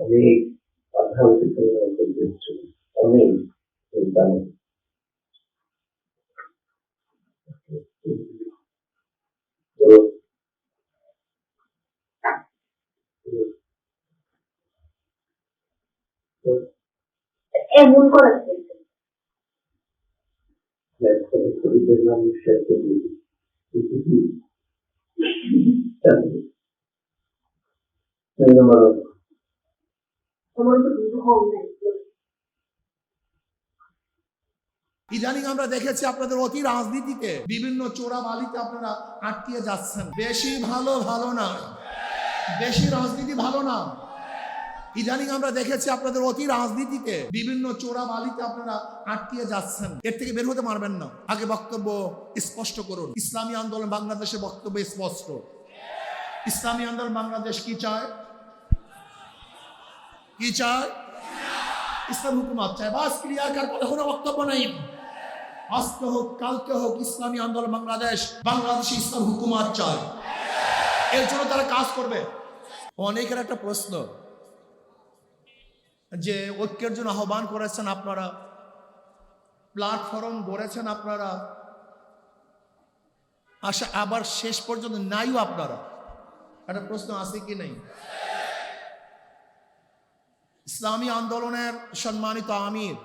অনেক বাধা অতিক্রম করতে অনেক এমন করেছে ইদানিং আমরা দেখেছি আপনাদের অতি রাজনীতিতে বিভিন্ন চোরাবালিতে আপনারা আটকিয়ে যাচ্ছেন। বেশি ভালো না, বেশি রাজনীতি ভালো না। ইদানিং আমরা দেখেছি আপনাদের অতি রাজনীতিতে বিভিন্ন চোরাবালিতে আপনারা আটকিয়ে যাচ্ছেন। এর থেকে বের হতে পারবেন না। আগে বক্তব্য স্পষ্ট করুন। ইসলামী আন্দোলন বাংলাদেশের বক্তব্য স্পষ্ট। ইসলামী আন্দোলন বাংলাদেশ কি চায়? কি চায়? ইসলাম হুকুমত চায়। বাস ক্লিয়ার, কার কথা কোনো বক্তব্য নেই। আজকে হোক কালকে হোক ইসলামী আন্দোলন বাংলাদেশে ইসলাম হুকুমত চায়। এর জন্য তারা কাজ করবে। অনেকের একটা প্রশ্ন যে ঐক্যের জন্য আহ্বান করেছেন আপনারা, প্ল্যাটফর্ম গড়েছেন আপনারা, আবার শেষ পর্যন্ত নাইও আপনারা। একটা প্রশ্ন আছে কি নেই? ইসলামী আন্দোলনের সম্মানিত আমির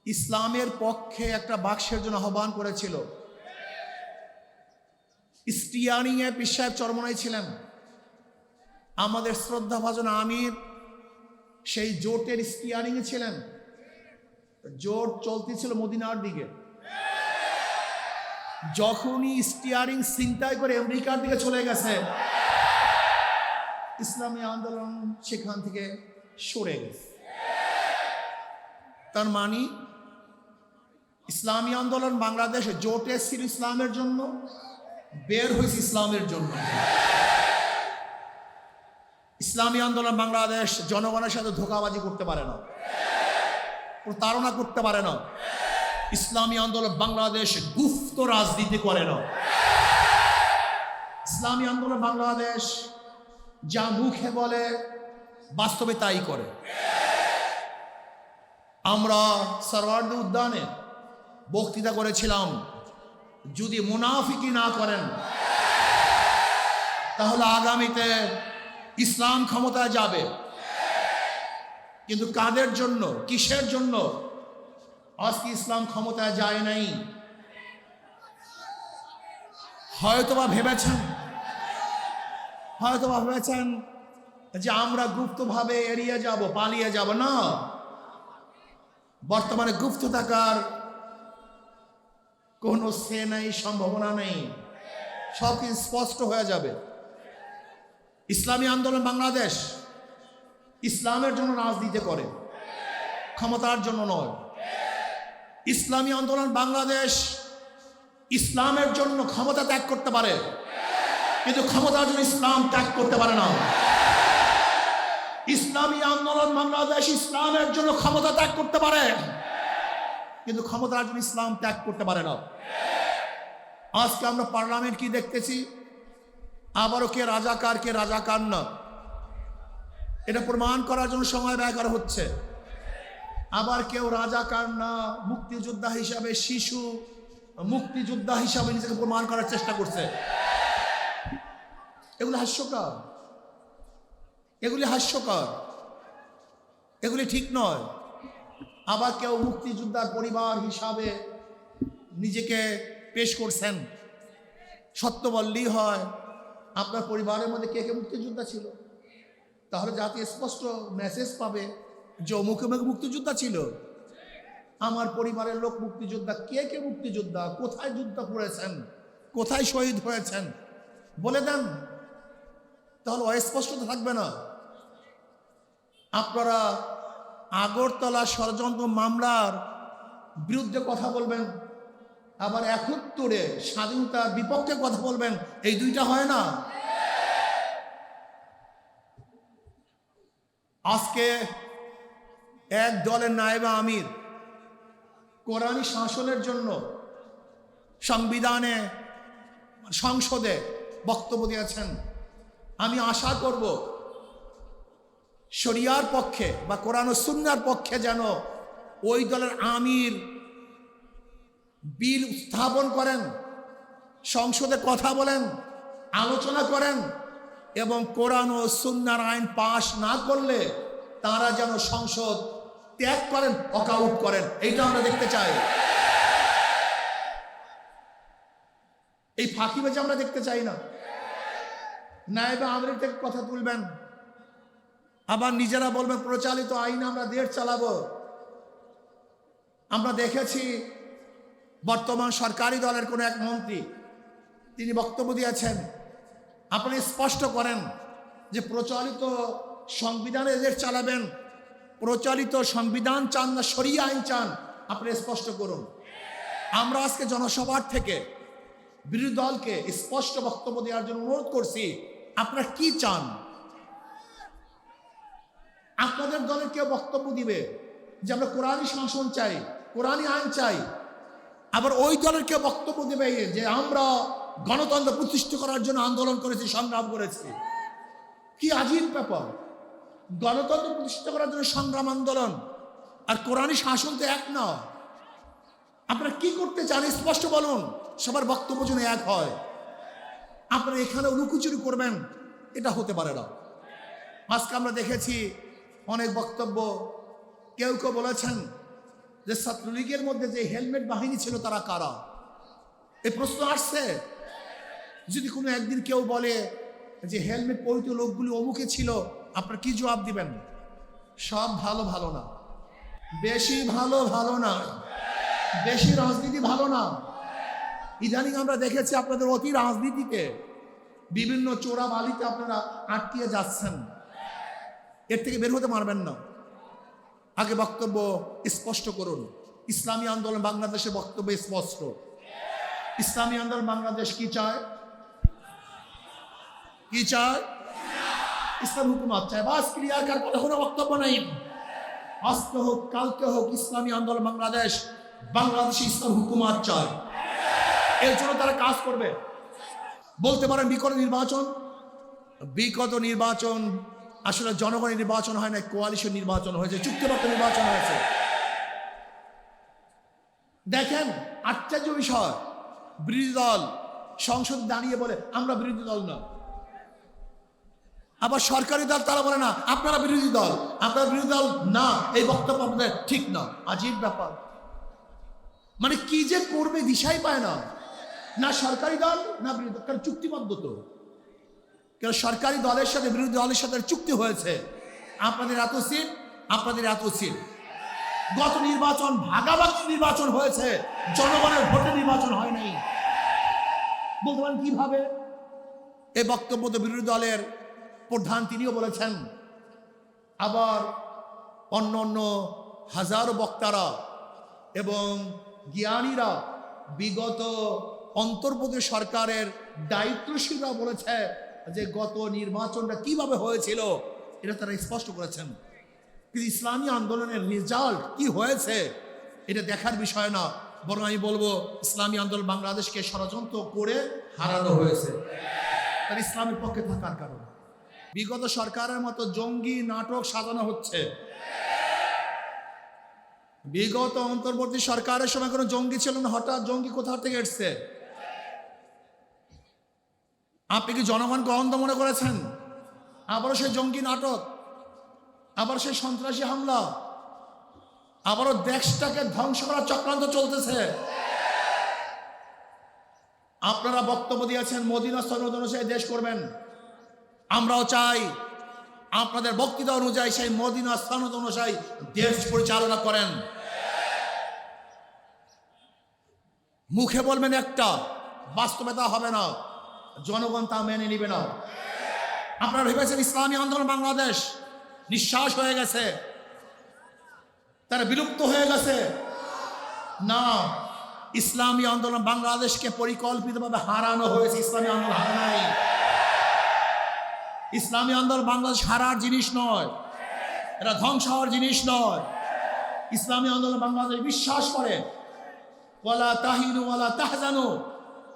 ইসলামের পক্ষে একটা বাক্সের জন্য আহ্বান করেছিল। স্টিয়ারিং এ পীর সাহেব চরমনাই ছিলেন। আমাদের শ্রদ্ধাভাজন আমির সেই জোটের স্টিয়ারিং এ ছিলেন। জোট চলতেছিল মদিনার দিকে। যখনই স্টিয়ারিং ছিনতাই করে আমেরিকার দিকে চলে গেছে, ইসলামী আন্দোলন সেখান থেকে সরে গেছে। তার মানে ইসলামী আন্দোলন বাংলাদেশ জোটে ছিল ইসলামের জন্য, বের হয়েছে ইসলামের জন্য। ইসলামী আন্দোলন বাংলাদেশ জনগণের সাথে ধোঁকাবাজি করতে পারে না, প্রতারণা করতে পারে না। ইসলামী আন্দোলন বাংলাদেশ গুপ্ত রাজনীতি করে না। ইসলামী আন্দোলন বাংলাদেশ যা মুখে বলে বাস্তবে তাই করে। আমরা সরওয়ার্দী উদ্যানে বক্তৃতা করেছিলাম, যদি মুনাফিকি না করেন তাহলে আগামীতে ইসলাম ক্ষমতায় যাবে। কিন্তু কাদের জন্য, কিসের জন্য আজকে ইসলাম ক্ষমতায় যায় নাই? হয়তোবা ভেবেছেন যে আমরা গুপ্তভাবে এড়িয়ে যাব, পালিয়ে যাব। না, বর্তমানে গুপ্ত থাকার কোনো সে নাই, সম্ভাবনা নেই। সব কিছু স্পষ্ট হয়ে যাবে। ইসলামী আন্দোলন বাংলাদেশ ইসলামের জন্য রাজনীতি করে, ক্ষমতার জন্য নয়। ইসলামী আন্দোলন বাংলাদেশ ইসলামের জন্য ক্ষমতা ত্যাগ করতে পারে, কিন্তু ক্ষমতার জন্য ইসলাম ত্যাগ করতে পারে না। ইসলামী আন্দোলন বাংলাদেশ ইসলামের জন্য ক্ষমতা ত্যাগ করতে পারে, কিন্তু ক্ষমতার জন্য ইসলাম ত্যাগ করতে পারে না। আজকে আমরা পার্লামেন্ট কি দেখতেছি? আবারও কে রাজাকার না, এটা প্রমাণ করার জন্য সময় ব্যয় করা হচ্ছে। আবার কেউ রাজাকার না, মুক্তিযোদ্ধা হিসাবে, শিশু মুক্তিযোদ্ধা হিসাবে নিজেকে প্রমাণ করার চেষ্টা করছে। এগুলি হাস্যকর, এগুলি ঠিক নয়। আবার কেউ মুক্তিযোদ্ধার পরিবার হিসাবে নিজেকে পেশ করছেন। সত্য বললেই হয়, আপনার পরিবারের মধ্যে কে কে মুক্তিযোদ্ধা ছিল, তাহলে জাতি স্পষ্ট মেসেজ পাবে যে অমুকে মুক্তিযোদ্ধা ছিল। আমার পরিবারের লোক মুক্তিযোদ্ধা। কে কে মুক্তিযোদ্ধা, কোথায় যুদ্ধ করেছেন, কোথায় শহীদ হয়েছেন বলে দেন, তাহলে অস্পষ্টতা থাকবে না। আপনারা আগরতলা ষড়যন্ত্র মামলার বিরুদ্ধে কথা বলবেন, আবার 71-এ স্বাধীনতার বিপক্ষে কথা বলবেন, এই দুইটা হয় না। আজকে এক দলের নায়েবে আমির কোরআনী শাসনের জন্য সংবিধানে সংসদে বক্তব্য দিয়েছেন। আমি আশা করব শরিয়ার পক্ষে বা কোরআন ও সুন্নাহর পক্ষে যেন ওই দলের আমির বিল উত্থাপন করেন, সংসদে কথা বলেন, আলোচনা করেন, এবং কোরআন ও সুন্নাহর আইন পাশ না করলে তারা যেন সংসদ ত্যাগ করেন, ওয়াকআউট করেন। এইটা আমরা দেখতে চাই। এই ফাঁকিবাজি আমরা দেখতে চাই না। নায়েবে আমির থেকে কথা তুলবেন, আবার নিজেরা বলবেন প্রচলিত আইনে আমরা দেশ চালাবো। আমরা দেখেছি বর্তমান সরকারি দলের কোনো এক মন্ত্রী তিনি বক্তব্য দিয়েছেন, আপনি স্পষ্ট করেন যে প্রচলিত সংবিধানে দেশ চালাবেন, প্রচলিত সংবিধান চান না শরিয়া আইন চান, আপনি স্পষ্ট করুন। আমরা আজকে জনসভার থেকে বিরোধী দলকে স্পষ্ট বক্তব্য দেওয়ার জন্য অনুরোধ করছি, আপনারা কি চান? আপনাদের দলের কেউ বক্তব্য দিবে যে আমরা কোরআনী শাসন চাই, কোরআনী আইন চাই, আবার ওই দলের কেউ বক্তব্য দেবে যে আমরা গণতন্ত্র প্রতিষ্ঠা করার জন্য আন্দোলন করেছি, সংগ্রাম করেছি। কি আজীব ব্যাপার! গণতন্ত্র প্রতিষ্ঠা করার জন্য সংগ্রাম, আন্দোলন আর কোরআনী শাসন তো এক না। আপনারা কি করতে চান স্পষ্ট বলুন, সবার বক্তব্য যেন এক হয়। আপনারা এখানে লুকোচুরি করবেন, এটা হতে পারে না। আজকে আমরা দেখেছি অনেক বক্তব্য, কেউ কেউ বলেছেন যে ছাত্রলীগের মধ্যে যে হেলমেট বাহিনী ছিল তারা কারা। এই প্রশ্ন আসছে। যদি কোনো একদিন কেউ বলে যে হেলমেট পরিহিত লোকগুলি অমুকে ছিল, আপনারা কি জবাব দিবেন? সব ভালো ভালো না, বেশি ভালো ভালো না, বেশি রাজনীতি ভালো না। ইদানিং আমরা দেখেছি আপনাদের অতি রাজনীতিতে বিভিন্ন চোরা বালিতে আপনারা আটকিয়ে যাচ্ছেন। এর থেকে বের হতে পারবেন না। আগে বক্তব্য স্পষ্ট করুন। ইসলামী আন্দোলন বাংলাদেশের বক্তব্য স্পষ্ট। ইসলামী আন্দোলন বাংলাদেশ কি চায়? কি চায়? ইসলাম হুকুমত চায়। বাস ক্রিয়াকার কথা, কোনো বক্তব্য নেই। আজকে হোক কালকে হোক ইসলামী আন্দোলন বাংলাদেশ, বাংলাদেশে ইসলাম হুকুমত চায়। এর জন্য তারা কাজ করবে। বলতে পারেন বিগত নির্বাচন আসলে জনগণের নির্বাচন হয় না, কোয়ালিশন নির্বাচন হয়েছে, চুক্তিবদ্ধ নির্বাচন হয়েছে। দেখেন আশ্চর্য বিষয়, বিরোধী দল সংসদ দাঁড়িয়ে বলে আমরা বিরোধী দল না, আবার সরকারি দল তারা বলে না আপনারা বিরোধী দল, আপনারা বিরোধী দল না, এই বক্তব্য আপনাদের ঠিক না। আজীব ব্যাপার। মানে কি যে করবে দিশাই পায় না, না সরকারি দল না বিরোধী দল। কারণ চুক্তিবদ্ধ তো, কারণ সরকারি দলের সাথে বিরোধী দলের সাথে চুক্তি হয়েছে, আপনাদের এত সিট, আপনাদের এত সিট। গত নির্বাচন ভাগাভাগি নির্বাচন হয়েছে, জনগণের ভোটে নির্বাচন হয় নাই। বলতে পারেন কিভাবে? এই বক্তব্য তো বিরোধী দলের প্রধান তিনিও বলেছেন, আবার অন্য অন্য হাজারো বক্তারা এবং জ্ঞানীরা বিগত অন্তর্বর্তী সরকারের দায়িত্বশীলরা বলেছে যে গত নির্বাচনটা কিভাবে হয়েছিল এটা তারা স্পষ্ট করেছেন। কিন্তু ইসলামী আন্দোলনের রেজাল্ট কি হয়েছে এটা দেখার বিষয় না, বরং আমি বলবো ইসলামী আন্দোলন বাংলাদেশকে ষড়যন্ত্র করে হারানো হয়েছে তার ইসলামের পক্ষে থাকার কারণে। বিগত সরকারের মতো জঙ্গি নাটক সাজানো হচ্ছে। বিগত অন্তর্বর্তী সরকারের সময় কোনো জঙ্গি ছিল না, হঠাৎ জঙ্গি কোথা থেকে এসছে? আপনি কি জনগণকে অন্ধ মনে করেছেন? আবারও সেই জঙ্গি নাটক, আবার সেই সন্ত্রাসী হামলা, আবারও দেশটাকে ধ্বংস করার চক্রান্ত চলতেছে। আপনারা বক্তব্য দিয়েছেন মদিনা সনদ অনুযায়ী দেশ করবেন, আমরাও চাই আপনাদের বক্তৃতা অনুযায়ী সেই মদিনা সনদ অনুযায়ী দেশ পরিচালনা করেন। মুখে বলবেন একটা, বাস্তবতা হবে না, জনগণ তা মেনে নিবে না। আপনারা ভেবেছেন ইসলামী আন্দোলন বাংলাদেশ নিঃশ্বাস হয়ে গেছে, তারা বিলুপ্ত হয়ে গেছে? না, ইসলামী আন্দোলন বাংলাদেশকে পরিকল্পিতভাবে হারানো হয়েছে। ইসলামী আন্দোলন হারা নাই। ইসলামী আন্দোলন বাংলাদেশ হারার জিনিস নয়, এটা ধ্বংস হওয়ার জিনিস নয়। ইসলামী আন্দোলন বাংলাদেশ বিশ্বাস করে ওয়ালা তাহিনু ওয়ালা তাহজানু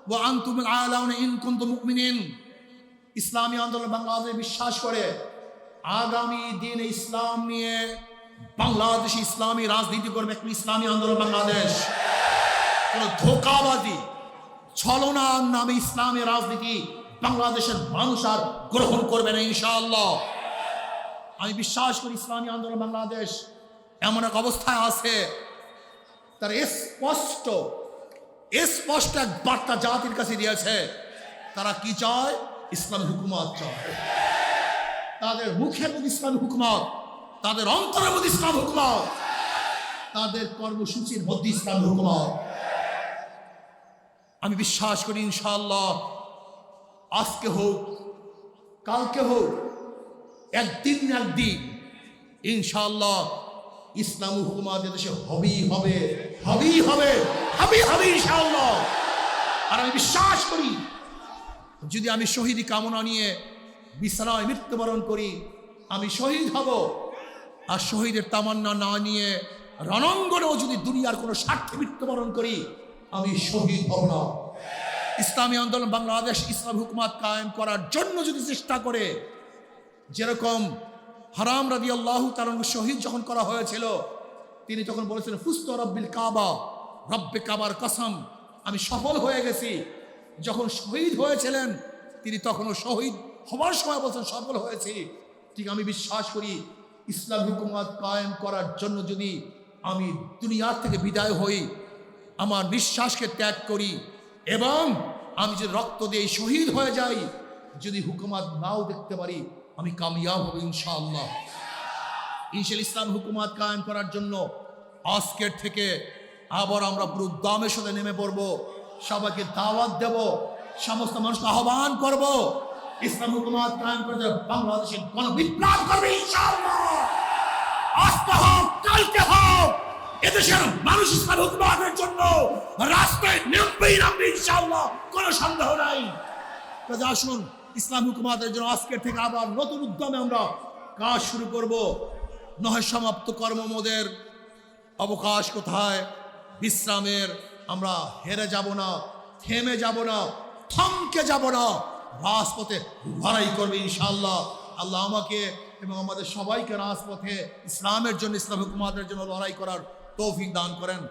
ওয়া আনতুমুল আলাউনা ইন কুনতুম মুমিনিন। ইসলামী আন্দোলন বাংলাদেশ বিশ্বাস করে আগামী দিনে ইসলাম নিয়ে বাংলাদেশ ইসলামী রাজনীতি করবে একটি ইসলামী আন্দোলন বাংলাদেশ। কোন ধোঁকাবাজি ছলনার নামে ইসলামী রাজনীতি বাংলাদেশের মানুষ আর গ্রহণ করবে না ইনশাআল্লাহ। আমি বিশ্বাস করি ইসলামী আন্দোলন বাংলাদেশ এমন এক অবস্থায় আছে, তার স্পষ্ট এক বার্তা জাতির কাছে দিয়েছে। তারা কি চায়? ইসলামী হুকুমত চায়। তাদের মুখের মধ্যে ইসলামী হুকুমত, তাদের অন্তরের মধ্যে ইসলাম হুকুমত, তাদের কর্মসূচির মধ্যে ইসলামী হুকুমত। আমি বিশ্বাস করি ইনশাআল্লাহ আজকে হোক কালকে হোক একদিন না একদিন ইনশাআল্লাহ ইসলামী হুকুমত দেশে হবেই হবে, হবেই হবে, হবেই হবে ইনশাআল্লাহ। আর আমি বিশ্বাস করি যদি আমি শহীদি কামনা নিয়ে বিছানায় মৃত্যুবরণ করি, আমি শহীদ হব। আর শহীদের তামান্না না নিয়ে রণাঙ্গনেও যদি দুনিয়ার কোনো স্বার্থে মৃত্যুবরণ করি, আমি শহীদ হব না। ইসলামী আন্দোলন বাংলাদেশ ইসলাম হুকুমত কায়েম করার জন্য যদি চেষ্টা করে, যেরকম হারাম রাদিয়াল্লাহু তাআলা শহীদ যখন করা হয়েছিল, তিনি তখন বলেছিলেন ফুস্তু রব্বিল কাবা, রব্বে কাবার কসম, আমি সফল হয়ে গেছি। যখন শহীদ হয়েছিলেন তিনি তখনও শহীদ হবার সময় বলছেন সফল হয়েছি। ঠিক আমি বিশ্বাস করি ইসলাম হুকুমত কায়েম করার জন্য যদি আমি দুনিয়ার থেকে বিদায় হই, আমার নিঃশ্বাসকে ত্যাগ করি এবং আমি যদি রক্ত দিয়ে শহীদ হয়ে যাই, যদি হুকুমত নাও দেখতে পারি, আমি কামিয়াব হব ইনশাআল্লাহ। ইসলাম হুকুমত কায়েম করার জন্য আজকের থেকে আবার আমরা পুরো উদ্যমের সাথে নেমে পড়ব। সবাইকে দাওয়াত দেব, সমস্ত মানুষকে আহ্বান করব ইসলাম হুকুমত কায়েম করে বাংলাদেশের গণবিপ্লব করবে ইনশাআল্লাহ। আজকে হোক কালকে হোক এদেশের মানুষ ইসলাম হুকুমতের জন্য রাস্তায় নেমবেই নামবে ইনশাআল্লাহ, কোনো সন্দেহ নাই। কাজে আসুন ইসলাম হুকুমতের জন্য আজকের থেকে আবার নতুন উদ্যমে আমরা কাজ শুরু করব। নয় সমাপ্ত কর্মমোদের অবকাশ কোথায়, বিশ্রামের। আমরা হেরে যাব না, থেমে যাব না, থমকে যাব না, রাজপথে লড়াই করবে ইনশাআল্লাহ। আল্লাহ আমাকে এবং আমাদের সবাইকে রাজপথে ইসলামের জন্য ইসলাম হুকুমতের জন্য লড়াই করার তৌফিক দান করেন।